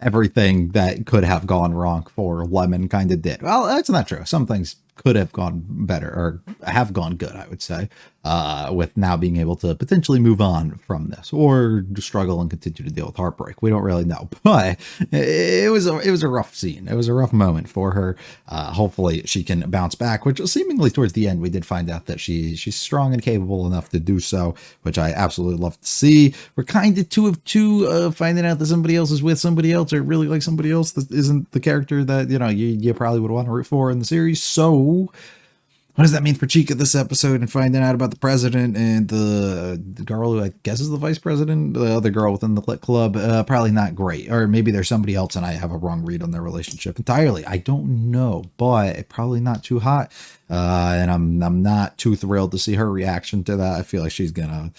everything that could have gone wrong for Lemon kind of did. Well, that's not true. Some things could have gone better or have gone good, I would say, with now being able to potentially move on from this or struggle and continue to deal with heartbreak. We don't really know, but it was a rough scene. It was a rough moment for her. Hopefully she can bounce back, which seemingly towards the end, we did find out that she's strong and capable enough to do so, which I absolutely love to see. We're kind of two of two, finding out that somebody else is with somebody else or really like somebody else that isn't the character that, you probably would want to root for in the series. So what does that mean for Chica this episode and finding out about the president and the girl who I guess is the vice president, the other girl within the club? Probably not great. Or maybe there's somebody else and I have a wrong read on their relationship entirely. I don't know, but probably not too hot. And I'm not too thrilled to see her reaction to that. I feel like she's gonna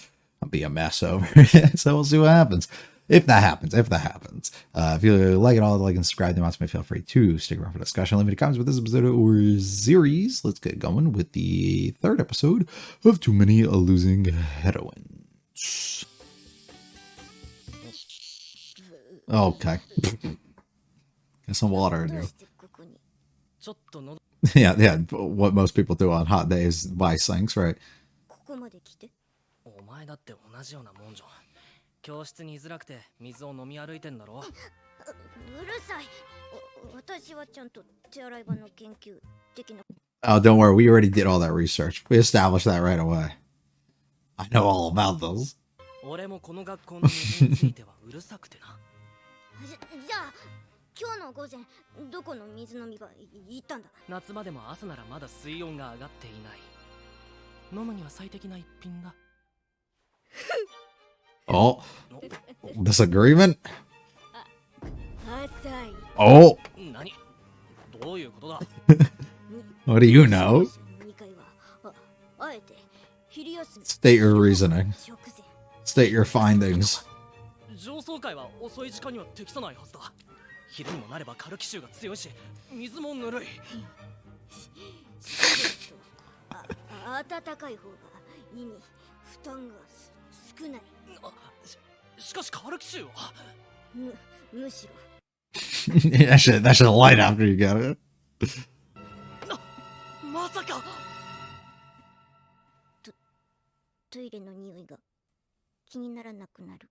be a mess over it. So we'll see what happens. If that happens. If you like it all, like and subscribe to me, feel free to stick around for discussion. Leave any comments with this episode or series. Let's get going with the third episode of Too Many Losing Heroines. Okay. Get some water in you. Yeah, what most people do on hot days, buy sinks, right? 教室に居づらくて水を飲み歩いてんだろ。うるさい。私はちゃんと手洗い場の研究的な。Oh, don't worry. We already did all that research. We established that right away. I know all about those. 俺もこの学校の水についてはうるさくてな。じゃあ今日の午前どこの水飲み場行ったんだ。夏場でも朝ならまだ水温が上がっていない。飲むには最適な一品だ。Oh, disagreement? Oh. What do you know? State your reasoning. State your findings. 上層階は遅い時間には適さないはずだ。昼にもなればカルキ臭が強いし、水もぬるい。暖かい方が意味負担が少ない。しかしカルキ臭はむしろ。that should light after you get it. まさか。トイレの匂いが気にならなくなる。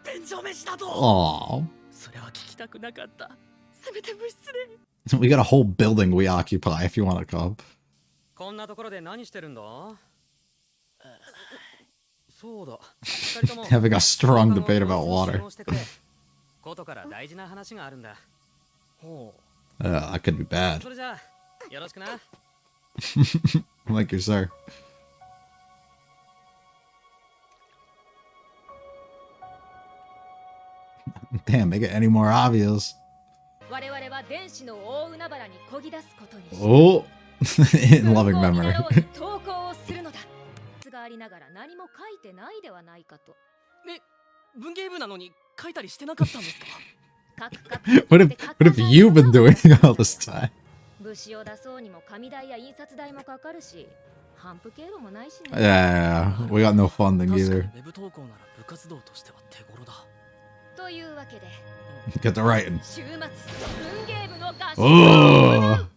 便所飯だと。Aww. それは聞きたくなかった。せめて部室で。We got a whole building we occupy if you want to come. こんなところで何してるんだそうだ。Having a strong debate about water. That could be bad. Like you, sir. Damn, make it any more obvious. Oh, in loving memory. がありながら何も書いてないではないかと。文芸部なのに書いたりしてなかったんですか？What have you been doing all this time? 武士を出そうにも紙代や印刷代もかかるし、反復経路もないしね。Yeah, we got no funding either. ウェブ投稿なら部活動としては手頃だ。というわけで。Get the writing. 週末文芸部の合宿。は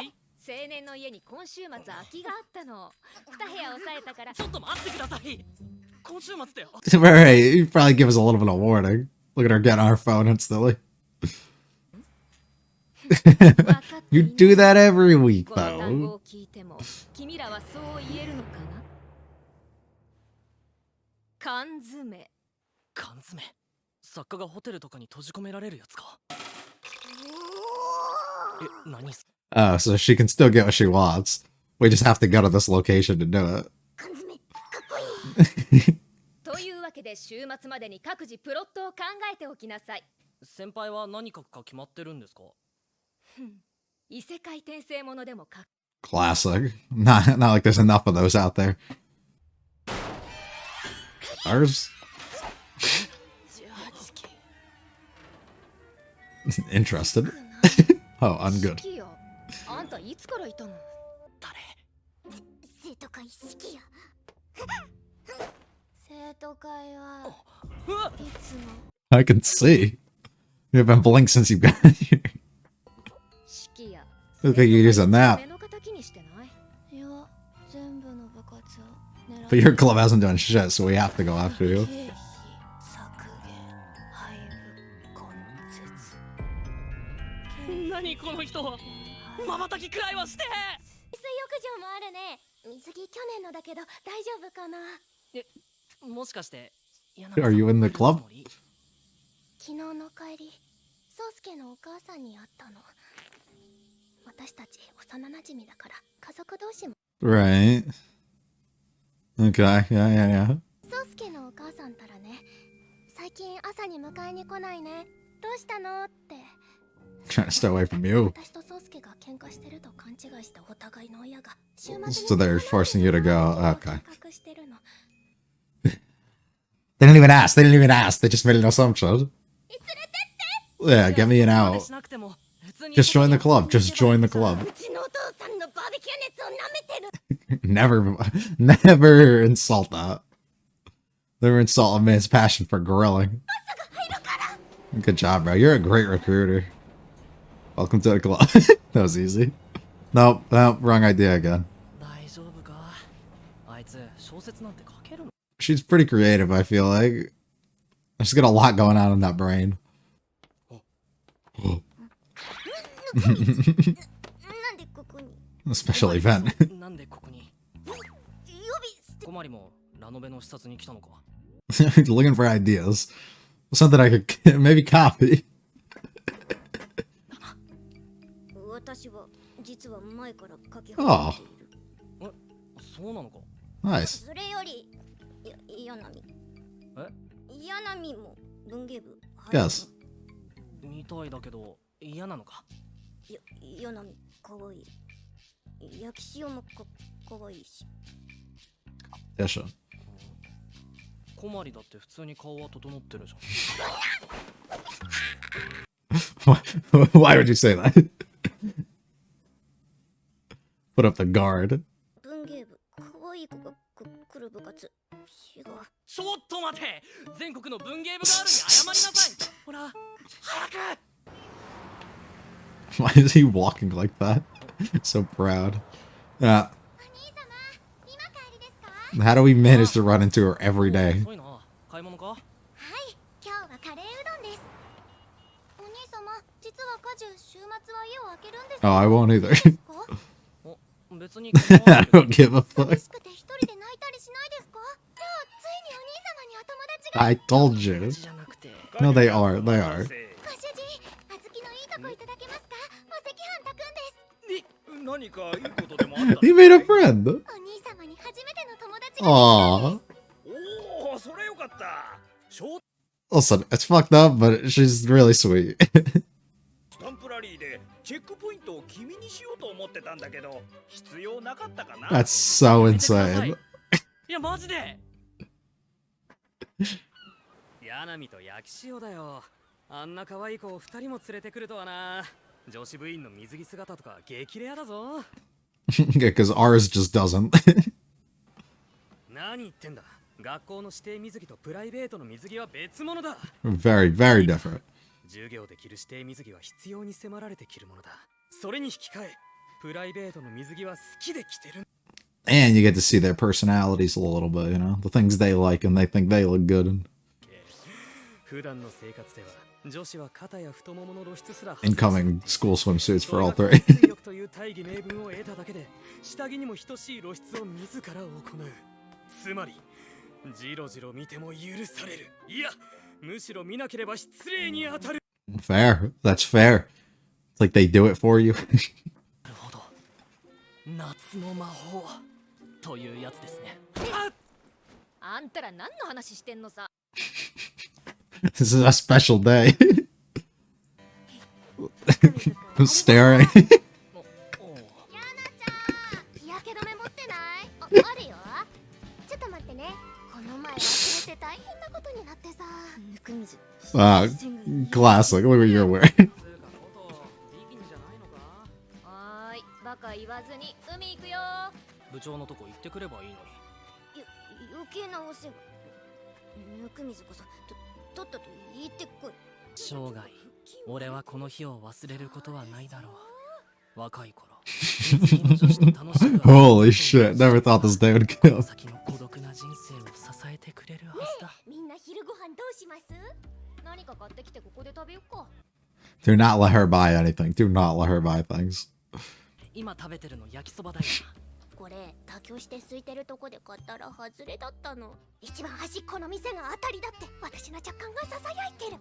い。青年の家に今週末空きがあったの。2部屋押さえたからちょっと待ってください。今週末だよ。Right, you probably give us a little bit of warning. Look at her getting our phone instantly. You do that every week, though. 君らはそう言えるのかな？缶詰。缶詰。作家がホテルとかに閉じ込められるやつか。何す？ Oh, so she can still get what she wants. We just have to go to this location to do it. というわけで週末までに各自プロットを考えておきなさい。先輩は何書くか決まってるんですか？異世界転生ものでも書く。Classic. Not like there's enough of those out there. Ours? Interested. Oh, I'm good. あんたいつからいたの？誰？生徒会式や。生徒会はいつも。I can see. You haven't blinked since you got here. Look like you're using that. But your club hasn't done shit, so we have to go after you. 何この人瞬きくらいはして水浴場もあるね水着去年のだけど大丈夫かなもしかして Are you in the club? 昨日の帰り宗介のお母さんに会ったの私たち幼馴染だから家族同士も Right. Okay, yeah. 宗介のお母さんたらね最近朝に迎えに来ないねどうしたのって Trying to stay away from you. 私と宗介が喧嘩してると勘違いしたお互いの親が週末 So they're forcing you to go. Okay. 隠してるの They didn't even ask. They didn't even ask. They just made an assumption. Yeah, get me an out. Just join the club. Just join the club. Never insult that. Never insult a man's passion for grilling. Good job, bro. You're a great recruiter. Welcome to the club. That was easy. Nope, wrong idea again. She's pretty creative, I feel like. She's got a lot going on in that brain. A special event. Looking for ideas. Something I could maybe copy. Oh. Nice. Yes. Yeah, sure. Why would you say that? Put up the guard. Why is he walking like that? So proud. Yeah. How do we manage to run into her every day? Oh, I won't either. I don't give a fuck. I told you. No, they are. They are. He made a friend. Aww. Listen, it's fucked up, but she's really sweet. That's so insane. Because ours just doesn't. Very, very different. And you get to see their personalities a little bit, you know? The things they like and they think they look good in. Incoming school swimsuits for all three. Fair. That's fair. It's like they do it for you. This is a special day. I'm staring. Classic. Look what you're wearing. とっとと言ってこい。生涯俺はこの日を忘れることはないだろう。若い頃水着の女子と楽しく Holy shit, never thought this day would この kill. 先の孤独な人生を支えてくれるはずだ。みんな昼ご飯どうします？何か買ってきてここで食べようか。 Do not let her buy anything. Do not let her buy things. 今食べてるの焼きそばだよこれ妥協して空いてるとこで買ったら外れだったの。一番端っこの店が当たりだって私の直感がささやいてる。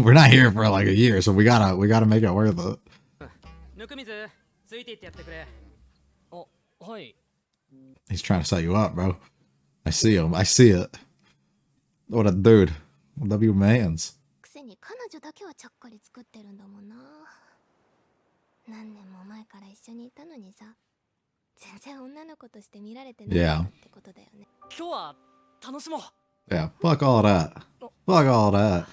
We're not here for like a year, so we gotta make it worth it. ぬくみずついていってやってくれ。あ、はい。 He's trying to set you up, bro. I see him. I see it. What a dude. W mans. くせに彼女だけはちゃっかり作ってるんだもんな。何年も前から一緒にいたのにさ、全然女の子として見られてなかったってことだよね。今日は楽しもう。 Yeah, fuck all that. Fuck all that.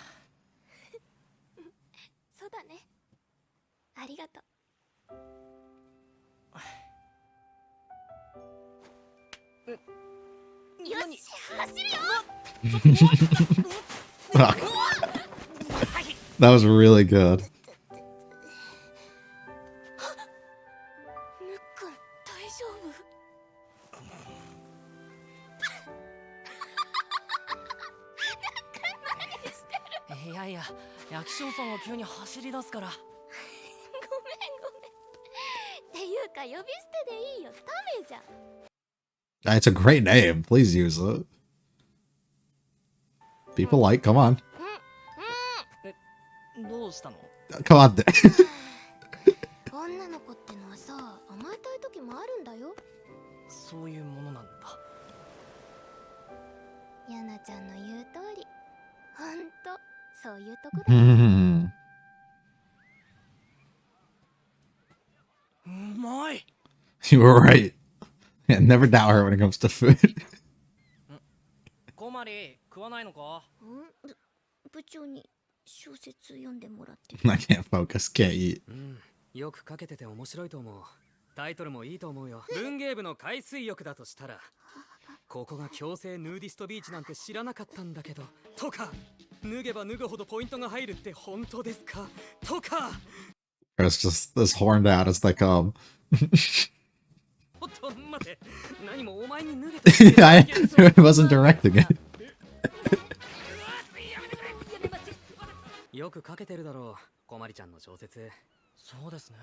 そうだね。ありがとう。よし、走るよ。 Fuck. That was really good. ぬっくん、大丈夫？いやいや、焼き塩さんは急に走り出すから。ごめんごめん。っていうか呼び捨てでいいよ。ダメじゃん。It's a great name. Please use it. People like, come on. どうしたの？ Come on. 女の子ってのはさ、甘えたい時もあるんだよ。そういうものなんだ。ヤナちゃんの言う通り、ほんとそういうとこだ。 Hmm. うまい。 You were right. Yeah, never doubt her when it comes to food. コマリ食わないのか？部長に小説読んでもらってる。 I can't focus. Can't eat. よく書けてて面白いと思う。タイトルもいいと思うよ。文芸部の海水浴だとしたら、ここが強制ヌーディストビーチなんて知らなかったんだけど、とか脱げば脱ぐほどポイントが入るって本当ですか？とか。 It's just as horned out as they come. おっと待て、何もお前に脱げて I wasn't directing it. よく書けてるだろう、こまりちゃんの小説。そうですね。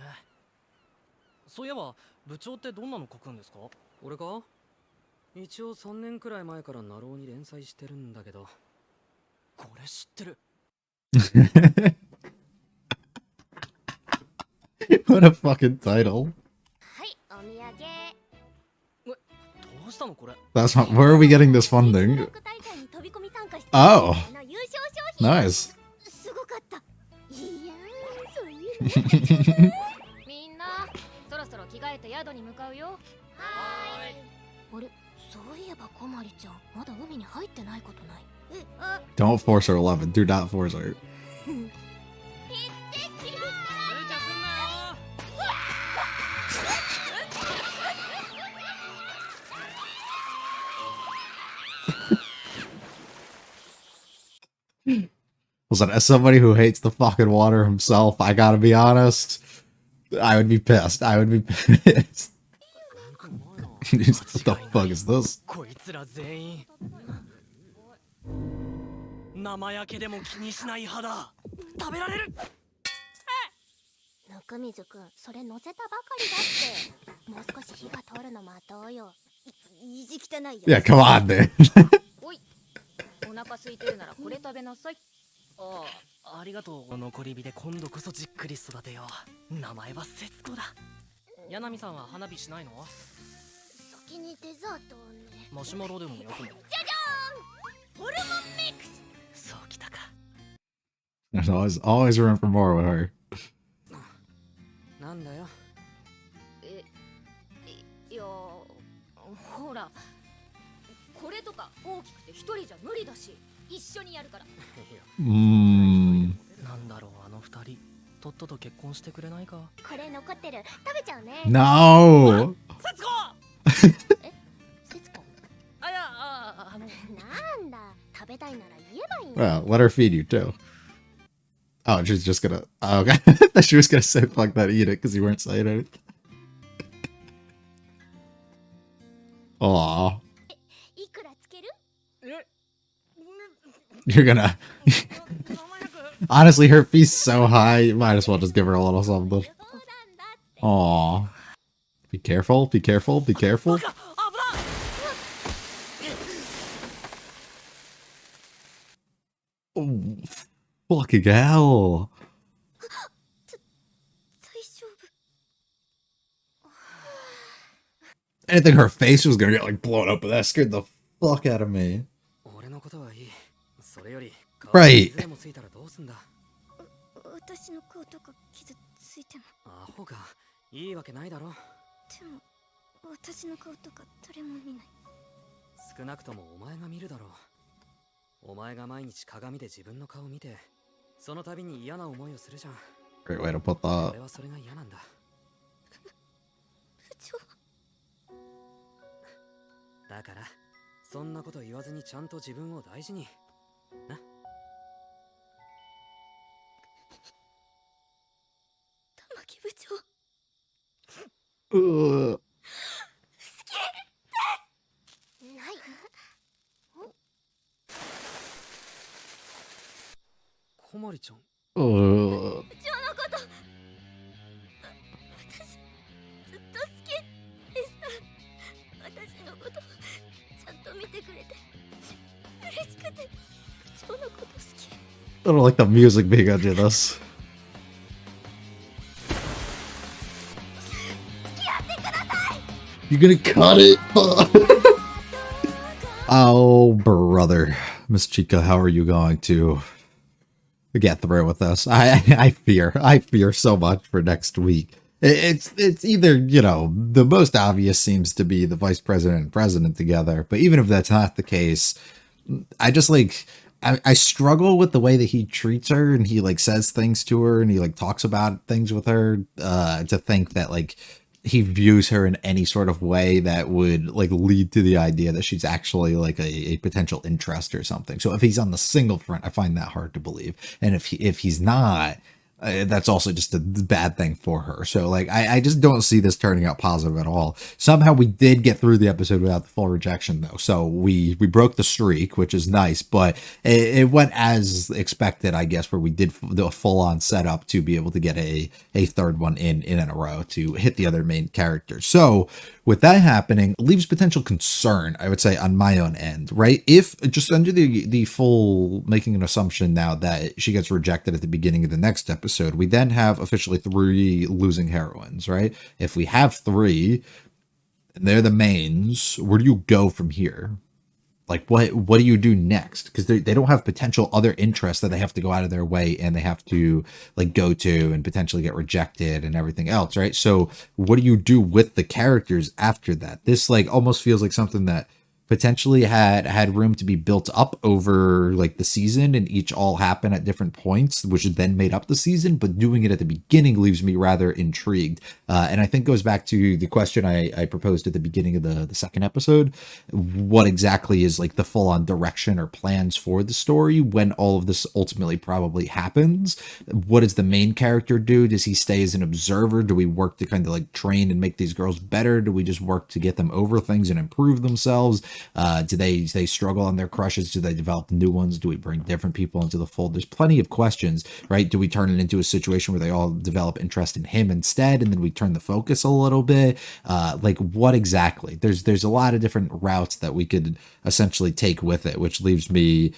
そういえば部長ってどんなの書くんですか？俺か？一応3年くらい前からナローに連載してるんだけど。これ知ってる。What a fucking title. はい、お土産。どうしたのこれ？ That's not. Where are we getting this funding? 大会に飛び込み参加して Oh, の優勝商品。 nice. すごかった。いやー、そういうの。みんな、そろそろ着替えて宿に向かうよ。はーい。あれ、そういえばこまりちゃん、まだ海に入ってないことない？え、あ、 Don't force her, Eleven. Do not force her. 行ってきまーす。 Listen, as somebody who hates the fucking water himself, I gotta be honest. I would be pissed. I would be pissed. What the fuck is this? こいつら全員生焼けでも気にしない派だ。食べられる。ぬくみずくん、それ乗せたばかりだって。もう少し火が通るの待とうよ。意地汚いよ。 Yeah, come on, dude. おい、お腹空いてるならこれ食べなさい。ああ、ありがとう。残り火で今度こそじっくり育てよう。名前は節子だ。柳さんは花火しないの？先にデザートをね。マシュマロでも焼くの？じゃじゃーん、ホルモンミックス。そうきたか。 There's always room for more with her. なんだよ。いや、ほら、これとか大きくて一人じゃ無理だし、一緒にやるから。なんだろう、あの二人。とっとと結婚してくれないか。これ残ってる。食べちゃうね。 No. 節子。え、節子。あ、いや、なんだ、食 Well, let her feed you too. Oh, she's just gonna. Oh, okay. I thought she was gonna say fuck that, eat it, because you weren't saying anything. Aw. You're gonna. Honestly, her fee's so high, you might as well just give her a little something. Aw. Be careful, be careful, be careful. Oh, fucking hell. I didn't think her face was gonna get like blown up, but that scared the fuck out of me. Right. Great way to put that. Ugh. Ugh. I don't like the music being under this. You're gonna cut it? Oh, brother. Miss Chica, how are you going to get through with this? I fear so much for next week. It's either, you know, the most obvious seems to be the vice president and president together, but even if that's not the case, I just like I struggle with the way that he treats her, and he like says things to her, and he like talks about things with her, to think that like he views her in any sort of way that would like lead to the idea that she's actually like a potential interest or something. So if he's on the single front, I find that hard to believe. And if he's not, that's also just a bad thing for her. So like I just don't see this turning out positive at all. Somehow we did get through the episode without the full rejection though, so we broke the streak, which is nice, but it went as expected, I guess, where we did the full-on setup to be able to get a third one in a row to hit the other main characters. So with that happening, it leaves potential concern, I would say, on my own end, right? If just under the full, making an assumption now that she gets rejected at the beginning of the next episode, we then have officially 3 losing heroines, right? If we have 3 and they're the mains, where do you go from here? Like, what do you do next? Because they don't have potential other interests that they have to go out of their way and they have to like go to and potentially get rejected and everything else, right? So what do you do with the characters after that? This like almost feels like something that potentially had room to be built up over like the season, and each all happen at different points, which then made up the season, but doing it at the beginning leaves me rather intrigued. And I think goes back to the question I proposed at the beginning of the second episode. What exactly is like the full-on direction or plans for the story when all of this ultimately probably happens? What does the main character do? Does he stay as an observer? Do we work to kind of like train and make these girls better? Do we just work to get them over things and improve themselves? Do they struggle on their crushes? Do they develop new ones? Do we bring different people into the fold? There's plenty of questions, right? Do we turn it into a situation where they all develop interest in him instead, and then we turn the focus a little bit? Like what exactly? There's a lot of different routes that we could essentially take with it, which leaves me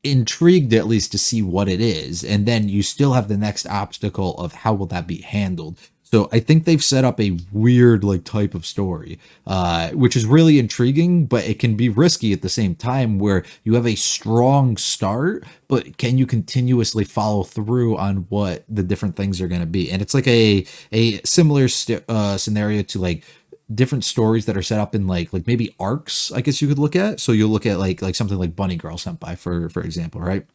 intrigued at least to see what it is. And then you still have the next obstacle of how will that be handled. So I think they've set up a weird like type of story, which is really intriguing, but it can be risky at the same time, where you have a strong start, but can you continuously follow through on what the different things are going to be? And it's like a similar scenario to like different stories that are set up in like maybe arcs, I guess you could look at. So you'll look at like something like Bunny Girl Senpai, for example, right?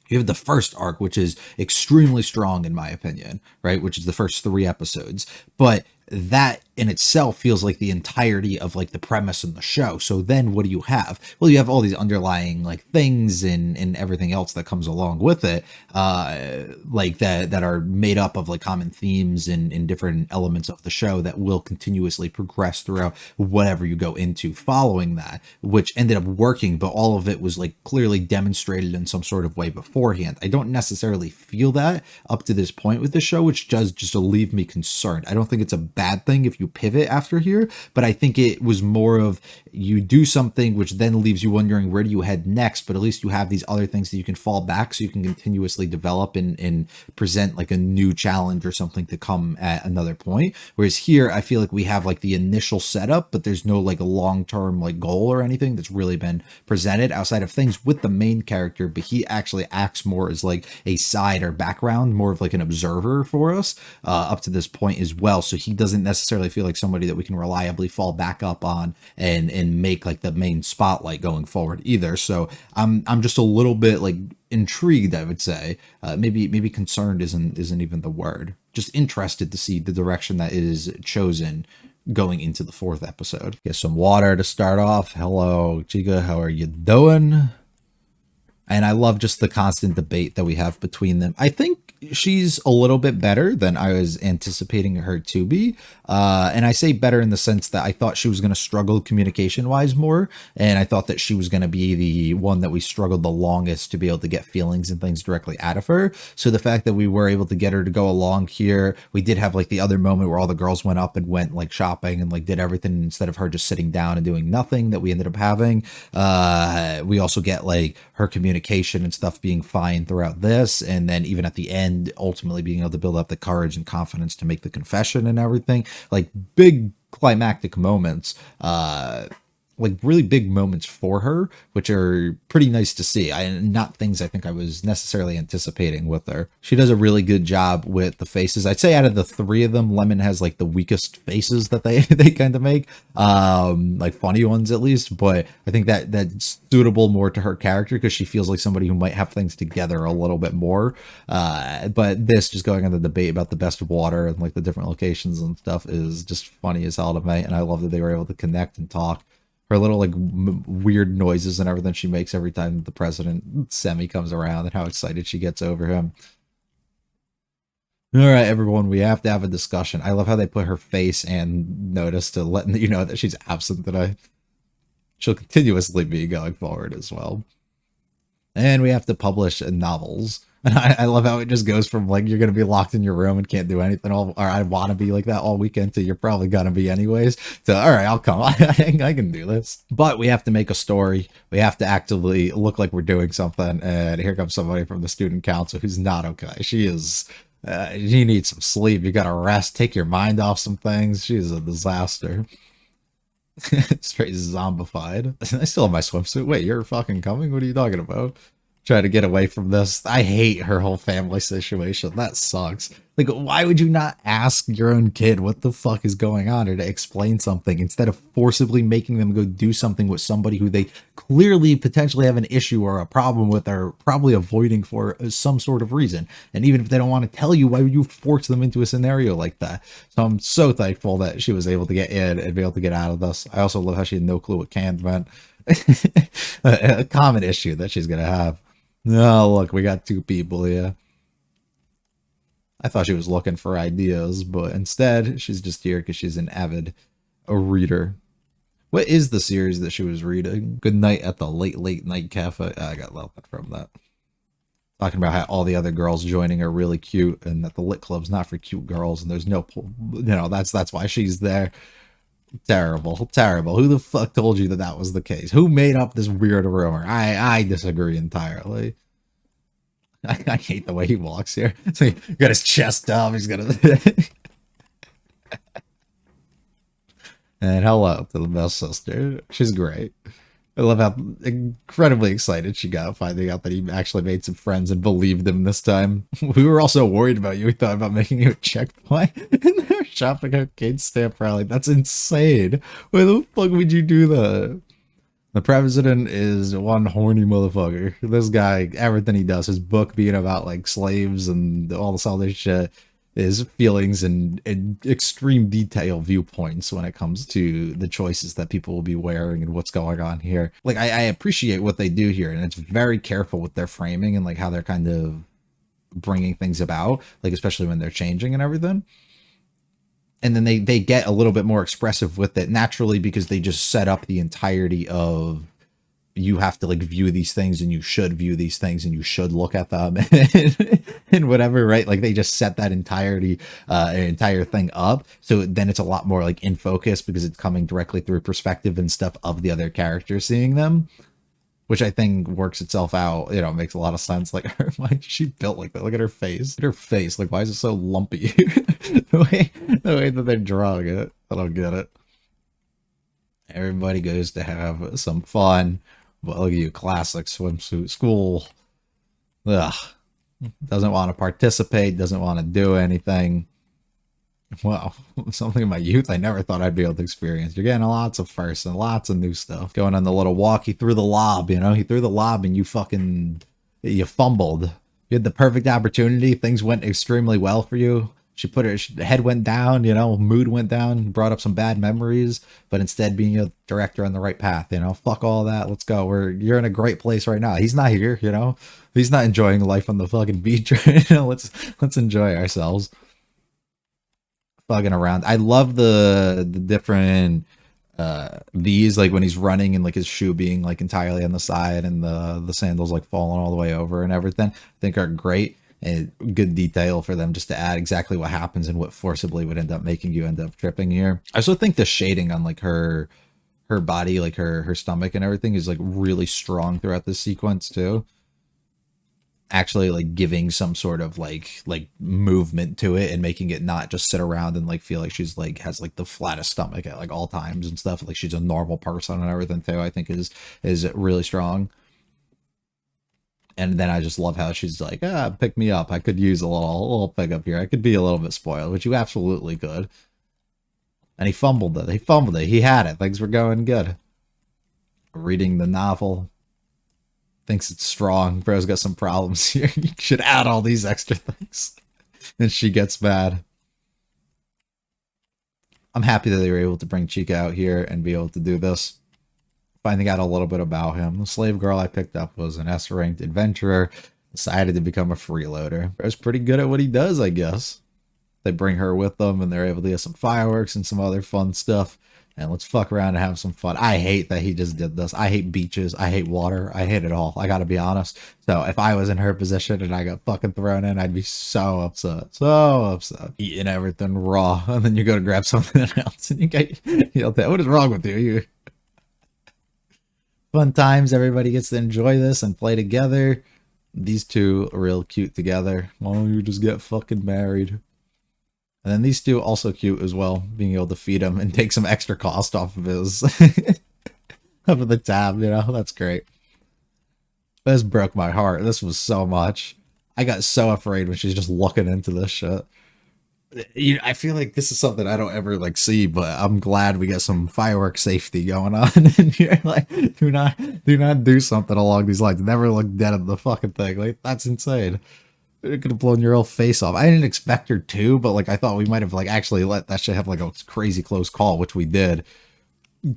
You have the first arc, which is extremely strong in my opinion, right? Which is the first 3 episodes. But that in itself feels like the entirety of like the premise in the show. So then what do you have? Well, you have all these underlying like things and everything else that comes along with it, like that are made up of like common themes and different elements of the show that will continuously progress throughout whatever you go into following that, which ended up working, but all of it was like clearly demonstrated in some sort of way beforehand. I don't necessarily feel that up to this point with the show, which does just leave me concerned. I don't think it's a bad thing if you pivot after here, but I think it was more of you do something which then leaves you wondering where do you head next, but at least you have these other things that you can fall back so you can continuously develop and present like a new challenge or something to come at another point. Whereas here I feel like we have like the initial setup, but there's no like a long-term like goal or anything that's really been presented outside of things with the main character, but he actually acts more as like a side or background, more of like an observer for us up to this point as well. So he doesn't necessarily feel like somebody that we can reliably fall back up on and make like the main spotlight going forward either. So I'm just a little bit like intrigued, I would say. Maybe concerned isn't even the word. Just interested to see the direction that is chosen going into the 4th episode. Get some water to start off. Hello, Chica. How are you doing? And I love just the constant debate that we have between them. I think she's a little bit better than I was anticipating her to be. And I say better in the sense that I thought she was going to struggle communication-wise more. And I thought that she was going to be the one that we struggled the longest to be able to get feelings and things directly out of her. So the fact that we were able to get her to go along here, we did have like the other moment where all the girls went up and went like shopping and like did everything instead of her just sitting down and doing nothing that we ended up having. We also get like her communication and stuff being fine throughout this. And then even at the end, ultimately being able to build up the courage and confidence to make the confession and everything, like big climactic moments, like really big moments for her, which are pretty nice to see. Not things I think I was necessarily anticipating with her. She does a really good job with the faces. I'd say out of the 3 of them, Lemon has like the weakest faces that they kind of make, like funny ones at least. But I think that's suitable more to her character because she feels like somebody who might have things together a little bit more. But this just going on the debate about the best water and like the different locations and stuff is just funny as hell to me. And I love that they were able to connect and talk. Her little like weird noises and everything she makes every time the president Semi comes around and how excited she gets over him. All right, everyone, we have to have a discussion. I love how they put her face and notice to let you know that she's absent today. She'll continuously be going forward as well. And we have to publish novels. And I love how it just goes from like you're going to be locked in your room and can't do anything, or I want to be like that all weekend, to you're probably going to be anyways. So, all right, I'll come. I can do this. But we have to make a story. We have to actively look like we're doing something. And here comes somebody from the student council who's not okay. She is... you need some sleep. You gotta rest. Take your mind off some things. She is a disaster. Straight zombified. I still have my swimsuit. Wait, you're fucking coming? What are you talking about? Try to get away from this. I hate her whole family situation. That sucks. Like, why would you not ask your own kid what the fuck is going on, or to explain something, instead of forcibly making them go do something with somebody who they clearly potentially have an issue or a problem with, or probably avoiding for some sort of reason? And even if they don't want to tell you, why would you force them into a scenario like that? So I'm so thankful that she was able to get in and be able to get out of this. I also love how she had no clue what canned meant. A common issue that she's gonna have. Oh, look, we got 2 people here. I thought she was looking for ideas, but instead, she's just here because she's an avid reader. What is the series that she was reading? Good Night at the Late Night Cafe. I got nothing from that. Talking about how all the other girls joining are really cute, and that the lit club's not for cute girls, and there's no, that's why she's there. Terrible. Who the fuck told you that was the case? Who made up this weird rumor? I disagree entirely. I hate the way he walks here. So he got his chest up. He's gonna. And hello to the best sister. She's great. I love how incredibly excited she got finding out that he actually made some friends and believed him this time. We were also worried about you. We thought about making you a checkpoint in their shopping arcade stamp rally. That's insane. Why the fuck would you do that? The president is one horny motherfucker. This guy, everything he does, his book being about like slaves and all this other shit, his feelings and extreme detail viewpoints when it comes to the choices that people will be wearing and what's going on here. Like, I appreciate what they do here, and it's very careful with their framing and like how they're kind of bringing things about, like especially when they're changing and everything. And then they get a little bit more expressive with it naturally because they just set up the entirety of, you have to like view these things and you should view these things and you should look at them and whatever, right? Like they just set that entire thing up. So then it's a lot more like in focus because it's coming directly through perspective and stuff of the other characters seeing them, which I think works itself out, you know, makes a lot of sense. Like, why is she built like that? Look at her face. Look at her face. Like, why is it so lumpy? the way that they're drawing it. I don't get it. Everybody goes to have some fun. But look at you, classic swimsuit school. Ugh. Doesn't want to participate, doesn't want to do anything. Wow, something in my youth I never thought I'd be able to experience. You're getting lots of firsts and lots of new stuff. Going on the little walk, he threw the lob, you know? He threw the lob and you fumbled. You had the perfect opportunity. Things went extremely well for you. She put her head went down, you know, mood went down, brought up some bad memories, but instead being a director on the right path, you know, fuck all that. Let's go. You're in a great place right now. He's not here, you know, he's not enjoying life on the fucking beach right now. Let's enjoy ourselves. Fucking around. I love the different these, like when he's running and like his shoe being like entirely on the side and the sandals like falling all the way over and everything, I think are great. And good detail for them just to add exactly what happens and what forcibly would end up making you end up tripping here. I also think the shading on like her body, like her stomach and everything is like really strong throughout this sequence too. Actually like giving some sort of like movement to it and making it not just sit around and like feel like she's like has like the flattest stomach at like all times and stuff. Like she's a normal person and everything too, I think is really strong. And then I just love how she's like, pick me up. I could use a little pickup here. I could be a little bit spoiled, which you absolutely could. And he fumbled it. He had it. Things were going good. Reading the novel. Thinks it's strong. Bro's got some problems here. You should add all these extra things. And she gets mad. I'm happy that they were able to bring Chica out here and be able to do this. Finding out a little bit about him. The slave girl I picked up was an S-ranked adventurer, decided to become a freeloader. Bro's pretty good at what he does, I guess. They bring her with them and they're able to get some fireworks and some other fun stuff. And let's fuck around and have some fun. I hate that he just did this. I hate beaches. I hate water. I hate it all. I gotta be honest. So if I was in her position and I got fucking thrown in, I'd be so upset. So upset. Eating everything raw. And then you go to grab something else and you get yelled at. What is wrong with you? Fun times. Everybody gets to enjoy this and play together. These two are real cute together. Why don't you just get fucking married? And then these two also cute as well, being able to feed him and take some extra cost off of his off of the tab, you know. That's great. This broke my heart. This was so much. I got so afraid when she's just looking into this shit. I feel like this is something I don't ever like see, but I'm glad we got some firework safety going on in here. Like, do not do something along these lines. Never look dead at the fucking thing. Like, that's insane. It could have blown your whole face off. I didn't expect her to, but like I thought we might have like actually let that shit have like a crazy close call, which we did.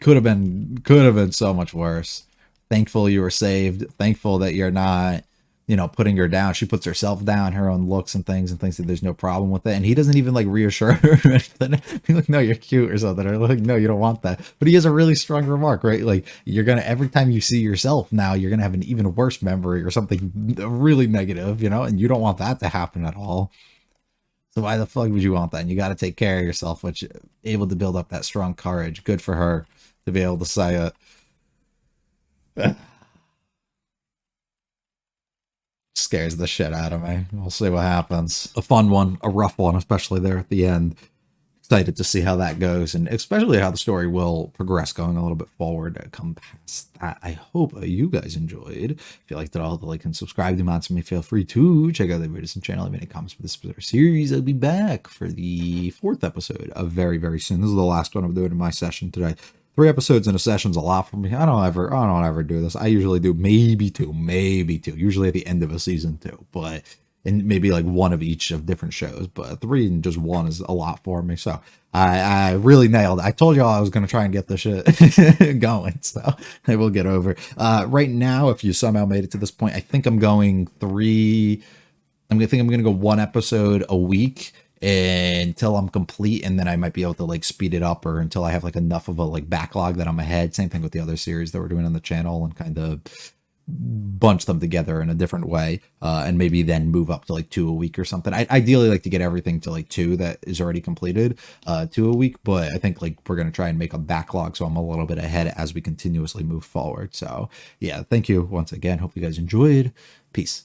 Could have been so much worse. Thankful you were saved. Thankful that you're not, you know, putting her down. She puts herself down, her own looks and things, and thinks that there's no problem with it. And he doesn't even like reassure her or anything. He's like, no, you're cute or something. Or like, no, you don't want that. But he has a really strong remark, right? Like, you're gonna, every time you see yourself now, you're gonna have an even worse memory or something really negative, you know, and you don't want that to happen at all. So why the fuck would you want that? And you got to take care of yourself, which able to build up that strong courage. Good for her to be able to say it. Scares the shit out of me. We'll see what happens. A fun one, a rough one, especially there at the end. Excited to see how that goes, and especially how the story will progress going a little bit forward. Come past that, I hope you guys enjoyed. If you liked it all, the like and subscribe to mods me. Feel free to check out the videos and channel. Leave any comments for this particular series. I'll be back for the 4th episode of very, very soon. This is the last one I'm doing in my session today. 3 episodes in a session's a lot for me. I don't ever do this. I usually do maybe two, usually at the end of a season 2. But and maybe like one of each of different shows, but 3 and just 1 is a lot for me. So I really nailed it. I told y'all I was going to try and get this shit going, so I will get over. Right now, if you somehow made it to this point, I think I'm going 3. I'm going to go 1 episode a week until I'm complete, and then I might be able to like speed it up, or until I have like enough of a like backlog that I'm ahead. Same thing with the other series that we're doing on the channel, and kind of bunch them together in a different way, and maybe then move up to like 2 a week or something. I ideally like to get everything to like 2 that is already completed, 2 a week, but I think like we're going to try and make a backlog so I'm a little bit ahead as we continuously move forward. So yeah, thank you once again. Hope you guys enjoyed. Peace.